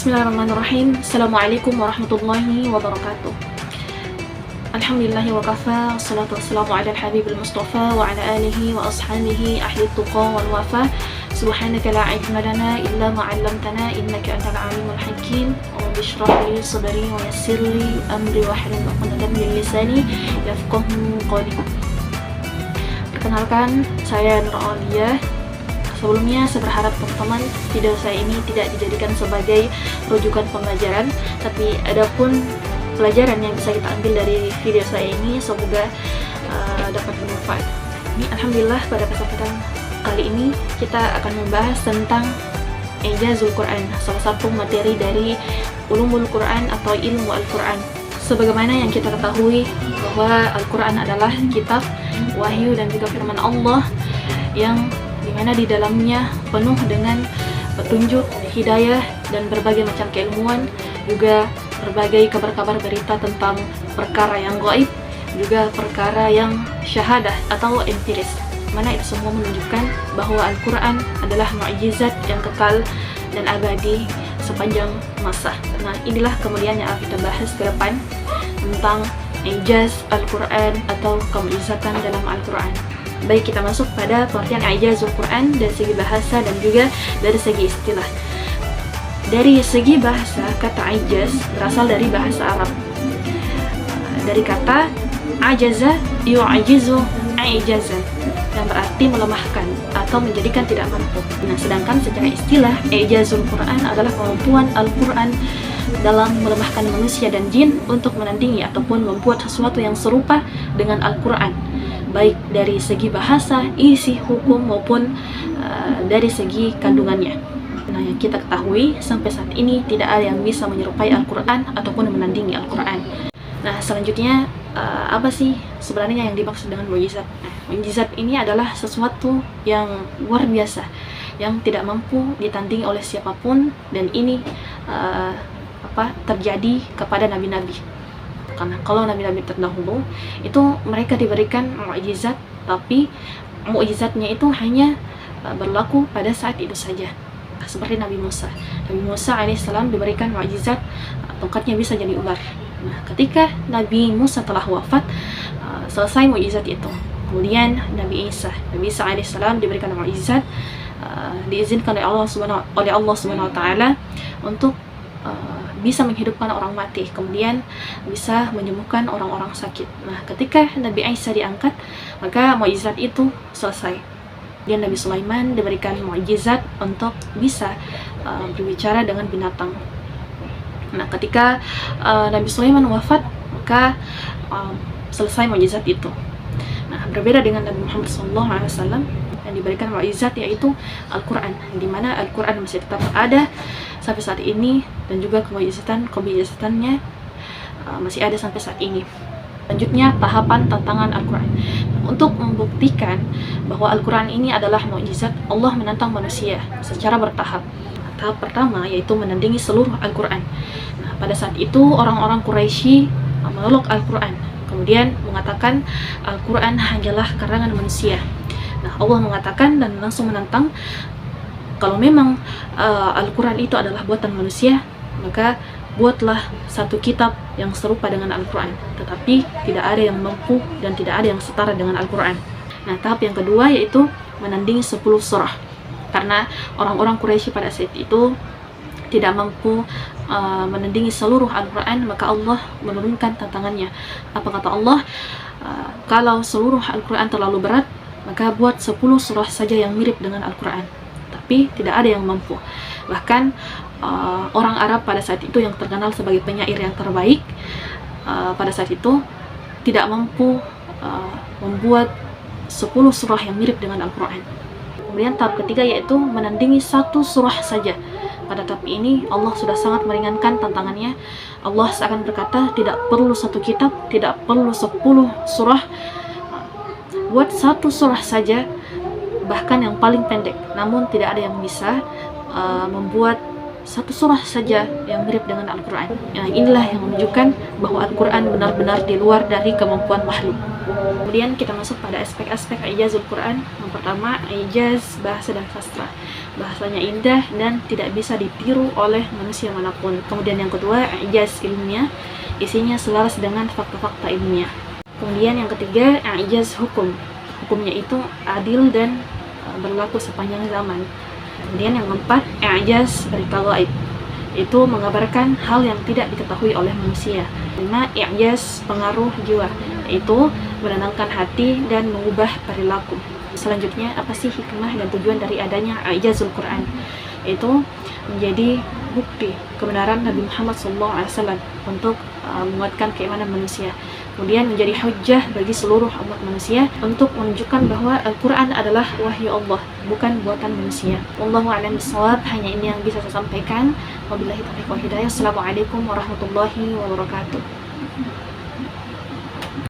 Bismillahirrahmanirrahim. Assalamualaikum warahmatullahi wabarakatuh. Alhamdulillahi wa kafa, wassalatu wassalamu ala al-habibil mustafa wa ala alihi wa ashabihi ahli tuqa wal wafa. Subhanaka la ilma lana illa ma 'allamtana innaka antal alimul hakim. Rabbi shrah li sadri wa yassir li amri wahlul 'uqdatam min lisani yafqahu qawli. Perkenalkan, saya Nur Aulia. Sebelumnya saya berharap teman-teman video saya ini tidak dijadikan sebagai rujukan pembelajaran, tapi adapun pelajaran yang bisa kita ambil dari video saya ini semoga dapat bermanfaat. Ini alhamdulillah pada kesempatan kali ini kita akan membahas tentang Ijazul Quran, salah satu materi dari Ulumul Quran atau ilmu Al-Quran. Sebagaimana yang kita ketahui bahwa Al-Quran adalah kitab wahyu dan juga firman Allah yang dimana di dalamnya penuh dengan petunjuk, hidayah, dan berbagai macam keilmuan, juga berbagai kabar-kabar berita tentang perkara yang gaib, juga perkara yang syahadah atau empiris, mana itu semua menunjukkan bahwa Al-Quran adalah mukjizat yang kekal dan abadi sepanjang masa. Nah, inilah kemudian yang akan kita bahas ke depan tentang ijaz Al-Quran atau kemukjizatan dalam Al-Quran. Baik, kita masuk pada pengertian Ijazul Quran dari segi bahasa dan juga dari segi istilah. Dari segi bahasa, kata ijaz berasal dari bahasa Arab. Dari kata ajaza yu'ajizu ijazan, yang berarti melemahkan atau menjadikan tidak mampu. Nah, sedangkan secara istilah, Ijazul Quran adalah kemampuan Al-Quran dalam melemahkan manusia dan jin untuk menandingi ataupun membuat sesuatu yang serupa dengan Al-Quran, baik dari segi bahasa, isi, hukum, maupun dari segi kandungannya. Nah, yang kita ketahui sampai saat ini tidak ada yang bisa menyerupai Al-Quran ataupun menandingi Al-Quran. Nah, selanjutnya apa sih sebenarnya yang dimaksud dengan mukjizat? Mukjizat ini adalah sesuatu yang luar biasa, yang tidak mampu ditandingi oleh siapapun, dan ini terjadi kepada nabi-nabi. Karena kalau nabi-nabi terdahulu itu mereka diberikan mukjizat, tapi mukjizatnya itu hanya berlaku pada saat itu saja. Seperti Nabi Musa. Nabi Musa alaihissalam diberikan mukjizat tongkatnya bisa jadi ular. Nah, ketika Nabi Musa telah wafat, selesai mukjizat itu. Kemudian Nabi Isa alaihissalam diberikan mukjizat, diizinkan oleh Allah Subhanahu wa taala untuk bisa menghidupkan orang mati, kemudian bisa menyembuhkan orang-orang sakit. Nah, ketika Nabi Isa diangkat, maka mukjizat itu selesai. Dan Nabi Sulaiman diberikan mukjizat untuk bisa berbicara dengan binatang. Nah, ketika Nabi Sulaiman wafat, maka selesai mukjizat itu. Nah, berbeda dengan Nabi Muhammad SAW yang diberikan mukjizat yaitu Al-Quran, di mana Al-Quran masih tetap ada sampai saat ini, dan juga kemujizatannya masih ada sampai saat ini. Selanjutnya, tahapan tantangan Al-Quran. Untuk membuktikan bahwa Al-Quran ini adalah mukjizat, Allah menantang manusia secara bertahap. Tahap pertama yaitu menandingi seluruh Al-Quran. Nah, pada saat itu orang-orang Quraisy menolak Al-Quran, kemudian mengatakan Al-Quran hanyalah karangan manusia. Nah, Allah mengatakan dan langsung menantang, kalau memang Al-Quran itu adalah buatan manusia, maka buatlah satu kitab yang serupa dengan Al-Quran, tetapi tidak ada yang mampu dan tidak ada yang setara dengan Al-Quran. Nah, tahap yang kedua yaitu menandingi 10 surah. Karena orang-orang Quraisy pada saat itu tidak mampu menandingi seluruh Al-Quran, maka Allah menurunkan tantangannya. Apa kata Allah? Kalau seluruh Al-Quran terlalu berat, maka buat 10 surah saja yang mirip dengan Al-Quran. Tapi tidak ada yang mampu. Bahkan orang Arab pada saat itu yang terkenal sebagai penyair yang terbaik pada saat itu tidak mampu membuat 10 surah yang mirip dengan Al-Quran. Kemudian tahap ketiga yaitu menandingi 1 surah saja. Pada tahap ini Allah sudah sangat meringankan tantangannya. Allah seakan berkata, tidak perlu 1 kitab, tidak perlu 10 surah, buat 1 surah saja, bahkan yang paling pendek. Namun tidak ada yang bisa membuat satu surah saja yang mirip dengan Al-Quran. Nah, inilah yang menunjukkan bahwa Al-Quran benar-benar di luar dari kemampuan makhluk. Kemudian kita masuk pada aspek-aspek ijazul Quran. Yang pertama, ijaz bahasa dan sastra. Bahasanya indah dan tidak bisa ditiru oleh manusia manapun. Kemudian yang kedua, ijaz ilmiah. Isinya selaras dengan fakta-fakta ilmiah. Kemudian yang ketiga, ijaz hukum. Hukumnya itu adil dan berlaku sepanjang zaman. Kemudian yang keempat, i'jaz berita gaib. Itu mengabarkan hal yang tidak diketahui oleh manusia. 5, i'jaz pengaruh jiwa, yaitu menenangkan hati dan mengubah perilaku. Selanjutnya, apa sih hikmah dan tujuan dari adanya i'jazul Quran? Itu menjadi bukti kebenaran Nabi Muhammad SAW untuk menguatkan keimanan manusia. Kemudian menjadi hujjah bagi seluruh umat manusia untuk menunjukkan bahwa Al-Quran adalah wahyu Allah, bukan buatan manusia. Wallahu a'lam bishawab. Hanya ini yang bisa saya sampaikan. Wabillahi taufiq wal hidayah. Assalamualaikum warahmatullahi wabarakatuh.